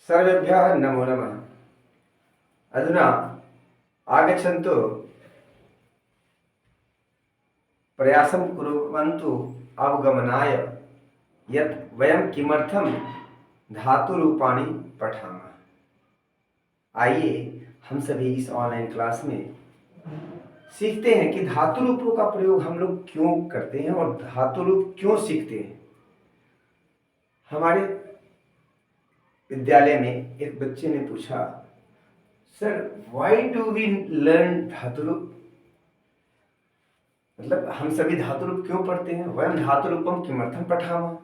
सर्वेभ्यः नमो नमः। अधुना आगच्छन्तु प्रयासं कुर्वन्तु अवगमनाय यत् वयं किमर्थं धातुरूपाणि पठामः। आइए हम सभी इस ऑनलाइन क्लास में सीखते हैं कि धातु रूपों का प्रयोग हम लोग क्यों करते हैं और धातु रूप क्यों सीखते हैं। हमारे विद्यालय में एक बच्चे ने पूछा, sir why do we learn धातु रूप, मतलब हम सभी धातु रूप क्यों पढ़ते हैं, वयम धातु रूपम किमर्थम पठामः।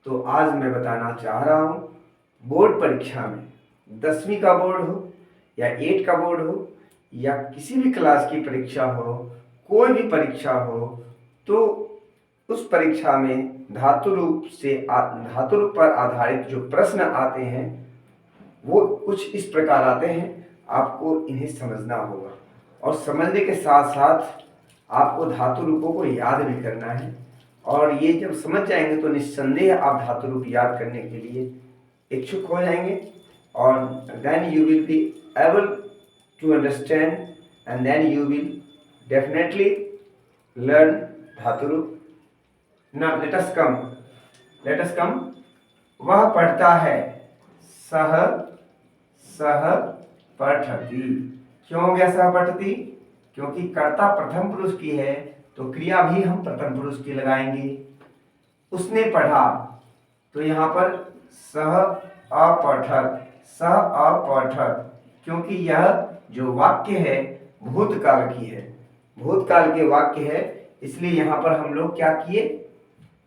तो आज मैं बताना चाह रहा हूँ, बोर्ड परीक्षा में 10वीं का बोर्ड हो या 8 का बोर्ड हो या किसी भी क्लास की परीक्षा हो, कोई भी परीक्षा हो, तो उस परीक्षा में धातु रूप पर आधारित जो प्रश्न आते हैं वो कुछ इस प्रकार आते हैं। आपको इन्हें समझना होगा और समझने के साथ साथ आपको धातु रूपों को याद भी करना है, और ये जब समझ जाएंगे तो निस्संदेह आप धातु रूप याद करने के लिए इच्छुक हो जाएंगे, और then you will be able to understand and then you will definitely learn धातु रूप। Now let us come. वह पढ़ता है, सह पठति। क्यों हो गया सह पठति? क्योंकि कर्ता प्रथम पुरुष की है तो क्रिया भी हम प्रथम पुरुष की लगाएंगे। उसने पढ़ा तो यहाँ पर सह अपठत, क्योंकि यह जो वाक्य है भूतकाल की है, भूतकाल के वाक्य है, इसलिए यहाँ पर हम लोग क्या किए,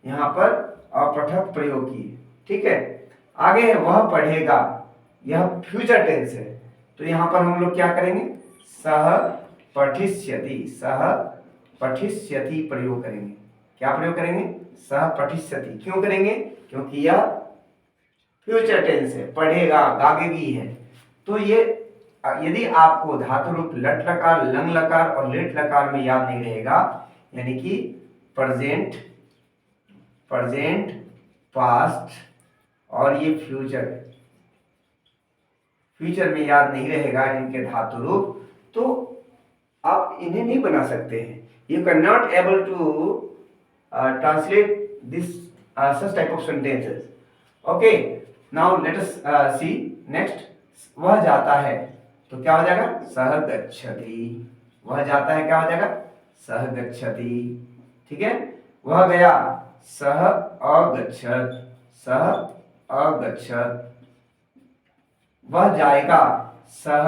यहाँ पर अपठत प्रयोग किए। ठीक है, आगे है वह पढ़ेगा, यह फ्यूचर टेंस है, तो यहाँ पर हम लोग क्या करेंगे, सह पठिष्यति प्रयोग करेंगे। क्या प्रयोग करेंगे? सह पठिष्यति। क्यों करेंगे? क्योंकि यह फ्यूचर टेंस है, पढ़ेगा गागेगी है। तो ये यदि आपको धातु रूप लट लकार, लंग लकार और लेट लकार में याद नहीं रहेगा, यानी कि प्रेजेंट, पास्ट और ये फ्यूचर में याद नहीं रहेगा इनके धातु रूप, तो आप इन्हें नहीं बना सकते हैं। You can not able to translate this such type of sentences. Okay, now let us see next. वह जाता है तो क्या हो जाएगा, सह गच्छति। वह जाता है क्या हो जाएगा, सह गच्छति। ठीक है, वह गया, सह अगच्छत। वह जाएगा, सह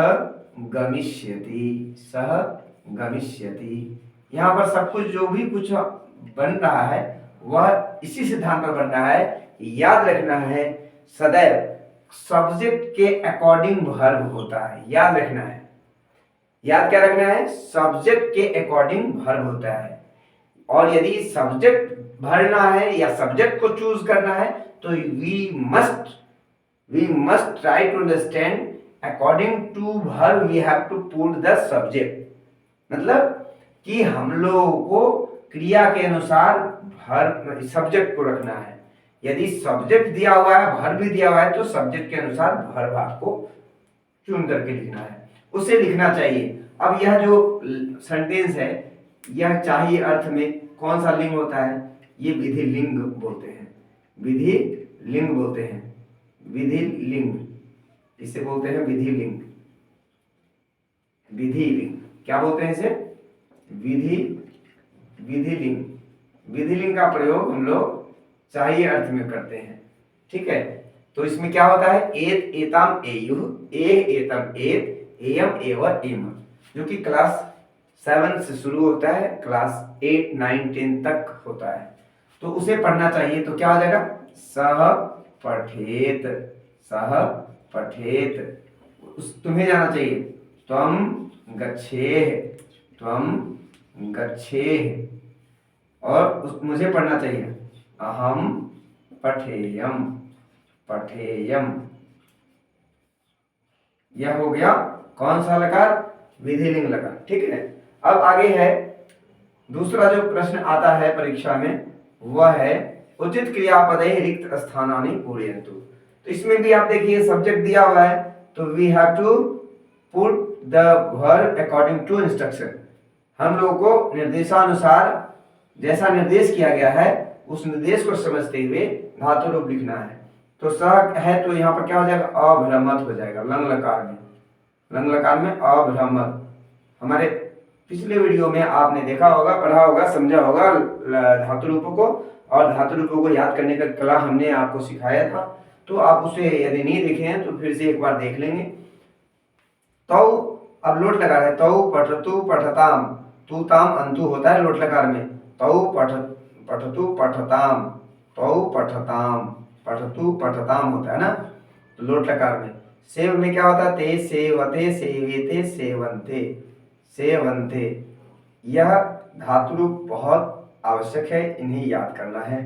गमिष्यति। यहाँ पर सब कुछ जो भी कुछ बन रहा है वह इसी सिद्धांत पर बन रहा है। याद रखना है, सदैव सब्जेक्ट के अकॉर्डिंग वर्ब होता है। याद रखना है, याद क्या रखना है, सब्जेक्ट के अकॉर्डिंग वर्ब होता है। और यदि सब्जेक्ट भरना है या सब्जेक्ट को चूज करना है तो we must try to understand according to verb we have to put the subject. मतलब कि हम लोगों को क्रिया के अनुसार वर्ब सब्जेक्ट को रखना है। यदि सब्जेक्ट दिया हुआ है, वर्ब भी दिया हुआ है, तो सब्जेक्ट के अनुसार वर्ब आपको चुन करके लिखना है, उसे लिखना चाहिए। अब यह जो सेंटेंस है, यह चाहिए अर्थ में कौन सा लिंग होता है, ये विधिलिंग बोलते हैं, विधिलिंग, इसे बोलते हैं विधिलिंग। क्या बोलते हैं इसे, विधिलिंग का प्रयोग हम लोग चाहिए अर्थ में करते हैं। ठीक है, तो इसमें क्या होता है, एत एताम एयुः, एतम एत, एयम एवर एम, जो कि क्लास 7 से शुरू होता है, क्लास 8, 9, 10 तक होता है, तो उसे पढ़ना चाहिए। तो क्या हो जाएगा, सह पठेत। तुम्हें जाना चाहिए, त्वम गच्छेः, और मुझे पढ़ना चाहिए, अहम पठेयम। यह हो गया कौन सा लकार, विधिलिंग लकार। ठीक है, अब आगे है दूसरा जो प्रश्न आता है परीक्षा में, वह है उचित क्रियापदैः रिक्त स्थानानि पूरयन्तु। तो तो इसमें भी आप देखिए सब्जेक्ट दिया हुआ है, तो we have to put the verb according to instruction. हम लोगों को निर्देशानुसार जैसा निर्देश किया गया है उस निर्देश को समझते हुए धातु रूप लिखना है। तो सह है तो यहाँ पर क्या हो जाएगा, अभ्रमत हो जाएगा लंग लकार में, लंग लकार में अभ्रमत। हमारे पिछले वीडियो में आपने देखा होगा, पढ़ा होगा, समझा होगा धातु रूपों को, और धातु रूपों को याद करने का कला हमने आपको सिखाया था। तो आप उसे यदि नहीं देखे हैं तो फिर से एक बार देख लेंगे। तो अब लोट लगा है, तौ पठतु पठताम, तू ताम अंतु होता है लोट लकार में, तौ पठतु पठताम, तौ पठताम, पठतु पठताम होता है ना, तो लोट लकार में। सेव में क्या होता है, ते सेवते सेवेते सेवन्ते सेवन्ते। यह धातु रूप बहुत आवश्यक है, इन्हें याद करना है।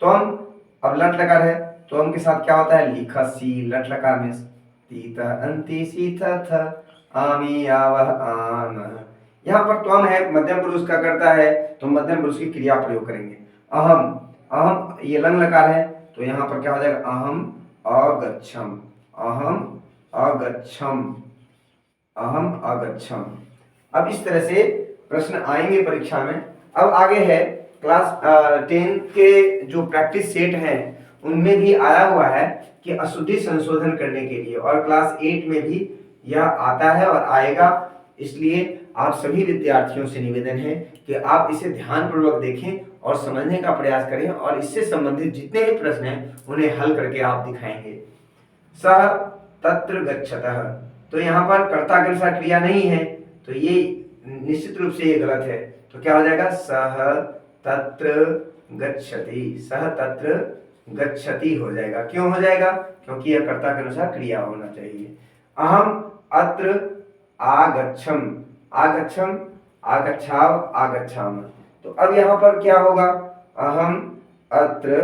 त्वम, अब लट लकार है, त्वम के साथ क्या होता है, लिखसी लट लकार में, तीत अंति सीत थ आमी आवह आम। यहाँ पर त्वम है, मध्यम पुरुष का करता है, तो मध्यम पुरुष की क्रिया प्रयोग करेंगे। अहम, अहम ये लंग लकार है, तो यहाँ पर क्या हो जाएगा, अहम अगच्छम, अहम अगच्छम, अहम अगच्छम। अब इस तरह से प्रश्न आएंगे परीक्षा में। अब आगे है क्लास 10 के जो प्रैक्टिस सेट हैं उनमें भी आया हुआ है कि अशुद्धि संशोधन करने के लिए, और क्लास 8 में भी यह आता है और आएगा। इसलिए आप सभी विद्यार्थियों से निवेदन है कि आप इसे ध्यानपूर्वक देखें और समझने का प्रयास करें, और इससे संबंधित जितने भी प्रश्न हैं उन्हें हल करके आप दिखाएंगे। सह तत्र गच्छतः, तो यहाँ पर कर्ता के अनुसार क्रिया नहीं है, तो ये निश्चित रूप से ये गलत है। तो क्या हो जाएगा, सह तत्र गच्छति, सह तत्र गच्छति हो जाएगा। क्यों हो जाएगा, क्योंकि यह कर्ता के अनुसार क्रिया होना चाहिए। अहम अत्र आगच्छम, आगच्छम आगच्छाव आगच्छाम। तो अब यहाँ पर क्या होगा, अहम अत्र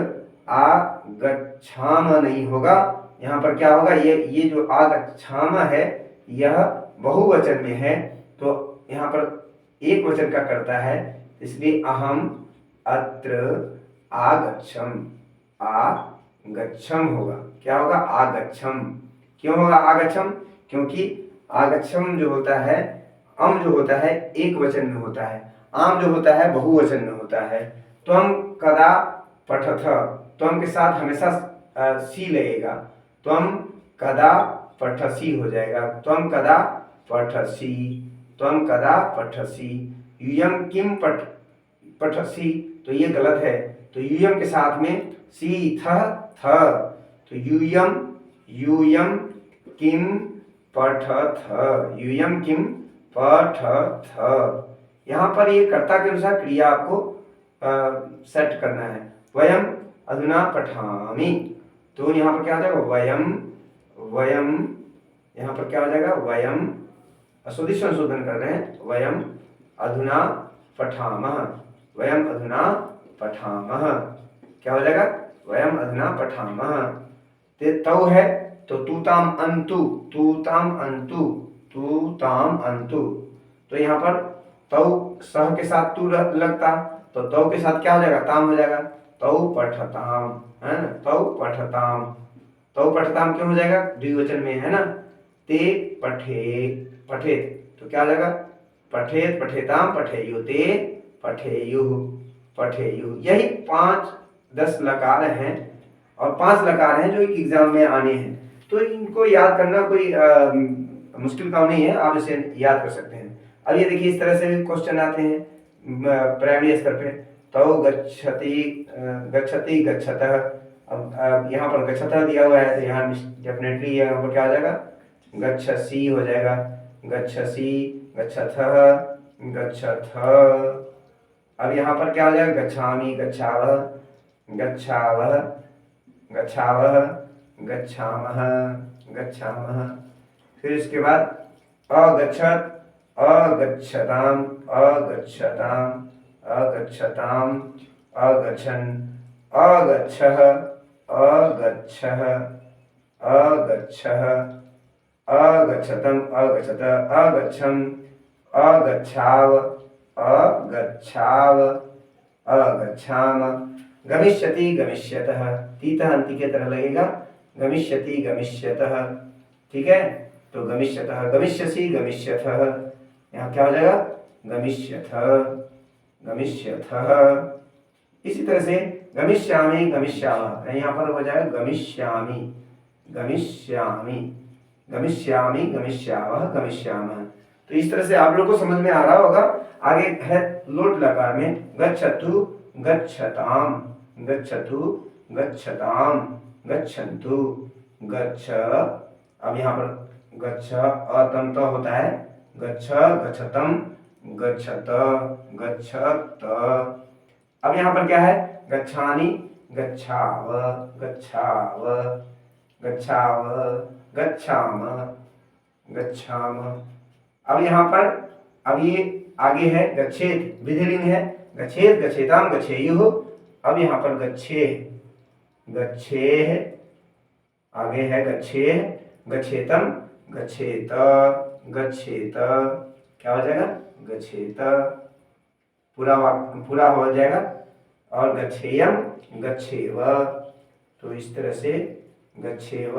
आगच्छाम नहीं होगा, यहाँ पर क्या होगा, ये जो आगच्छाम है यह बहुवचन में है, तो यहाँ पर एक वचन का करता है, इसलिए अहम अत्र आगच्छम, आगच्छम होगा। क्या होगा, आगच्छम। क्यों होगा आगच्छम, क्योंकि आगच्छम जो होता है, अम जो होता है एक वचन में होता है, आम जो होता है बहुवचन में होता है। त्वम कदा पठथ, त्वम के साथ हमेशा सी लगेगा, त्वम कदा पठसी हो जाएगा, त्वम कदा पठसी, त्वम कदा पठसी। यूयम किम पठसी, तो ये गलत है, तो यूयम के साथ में सी थ थ, तो यूयम यूयम किम पठथ, यूयम किम पठथ। यहाँ पर ये कर्ता के अनुसार क्रिया आपको सेट करना है। वयम अधुना पठामि, तो यहाँ पर क्या हो जाएगा, वयम, वयम, यहाँ पर क्या हो जाएगा, वयम, अशुद्धि संशोधन कर रहे हैं, वयम अधुना पठामः, वयम अधुना पठामः। क्या हो जाएगा, वयम अधुना पठामः। ते तौ है, तो तूताम अंतु, तूताम अंतु, तूताम अंतु। तो यहाँ पर तौ सह के साथ तू लगता, तो तौ के साथ क्या हो जाएगा, ताम हो जाएगा, तौ पठताम, है ना, तौ पठताम। तौ पठताम क्यों हो जाएगा, द्विवचन में है ना। ते पठे पठेत, तो क्या हो जाएगा, पठेत पठेताम पठेयु, ते पठेयु पठेयु। यही 5-10 लकार हैं, और 5 लकार हैं जो एक एग्जाम में आने हैं, तो इनको याद करना कोई मुश्किल काम नहीं है, आप इसे याद कर सकते हैं। अब ये देखिए इस तरह से भी क्वेश्चन आते हैं प्राइमरी स्तर पे, तो गच्छति गच्छति गच्छतः। अब यहाँ पर गच्छतः दिया हुआ है, तो यहाँ डेफिनेटली यहाँ पर क्या हो जाएगा, गच्छसि हो जाएगा, गच्छसि गच्छथः गच्छथ। अब यहाँ पर क्या हो जाएगा, गच्छामि गच्छावः गच्छावः गच्छावः गच्छामः गच्छामः। फिर इसके बाद अगच्छत अगच्छताम अगच्छताम अगच्छताम अगच्छन् अगच्छः अगच्छः अगच्छः अगच्छतम अगच्छत अगच्छम अगच्छाव अगच्छाव अगच्छाम। गमिष्यति गमिष्यतः, तीतः अंति के तरह लगेगा, गमिष्यति, गमिष्यतः। ठीक है, तो गमिष्यतः, गमिष्यसि, गमिष्यथः। यहाँ क्या हो जाएगा? गमिष्यथः, गमिष्यथः। इसी तरह से गमिष्यामि, गमिष्यामः, यहाँ पर हो जाएगा गमिष्यामि, गमिष्यामि, गमिष्यामि, गमिष्यावः, गमिष्यामः। तो इस तरह से आप लोग को समझ में आ रहा होगा। आगे है लोट लकार में गच्छतु, गच्छताम, गच्छतु, गच्छताम, गच्छन्तु, गच्छ। अब यहाँ पर गच्छ अतम तो होता है, गच्छ, गच्छतम, गच्छत, गच्छत। अब यहाँ पर क्या है? गच्छानि, गच्छाव, गच्छाव, गच्छाव, गच्छाम, गच्छाम। अब यहाँ पर अब ये आगे है गच्छेत, विधिलिंग है, गच्छेत, गच्छेताम, गच्छेयुः। अब यहाँ पर गच्छे, गच्छेह, आगे है गच्छेह, गच्छेतम, गच्छेत, गच्छेत, क्या हो जाएगा? गच्छेत, पूरा हो जाएगा। और गच्छेयम, गच्छेव। तो इस तरह से गच्छेव,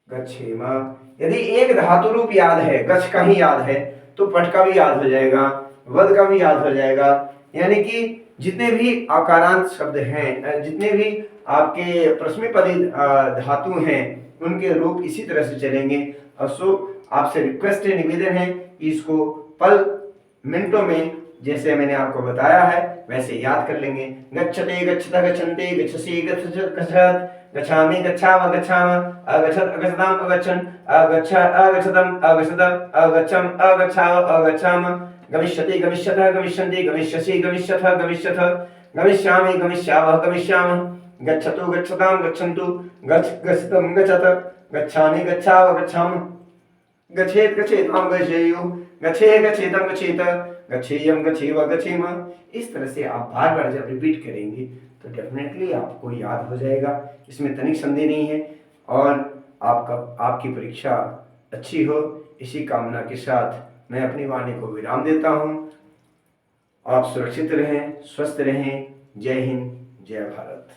गच्छेम। यदि एक धातु रूप याद है, गच्छ का ही याद है, तो पट का भी याद हो जाएगा, वद का भी याद हो जाएगा। यानी कि जितने भी आकारांत शब्द हैं, जितने भी आपके प्रश्नपदी धातु हैं, उनके रूप इसी तरह से चलेंगे। और सो आपसे रिक्वेस्ट है, निवेदन है कि इसको पल मिनटों में जैसे मैंने आपको बताया है वैसे याद कर लेंगे। गच्छते, गच्छतः, गच्छन्ते, गच्छसि, गच्छत, गच्छामि, गच्छाव, गच्छाम, अगच्छत, अगच्छताम, अगच्छन्, अगच्छ, अगच्छतम, अगच्छत, अगच्छम, अगच्छाव, अगच्छाम, गमिष्यति, गमिष्यतः, गमिष्यन्ति, गमिष्यसि, गमिष्यथ, गमिष्यथ, गमिष्यामि, गमिष्यावः, गमिष्यामः, गच्छतु, गच्छताम, गच्छन्तु, गच्छ, गच्छतम, गच्छत, गच्छामि, गच्छाव, गच्छाम, गच्छेत, गच्छेताम, गच्छेयुः, गच्छेह, गच्छेतम, गच्छेत, गच्छेयम, गच्छेव, गच्छेम। इस तरह से आप बार बार जब रिपीट करेंगे तो डेफिनेटली आपको याद हो जाएगा, इसमें तनिक संदेह नहीं है। और आपकी परीक्षा अच्छी हो, इसी कामना के साथ मैं अपनी वाणी को विराम देता हूँ। आप सुरक्षित रहें, स्वस्थ रहें। जय हिंद, जय भारत।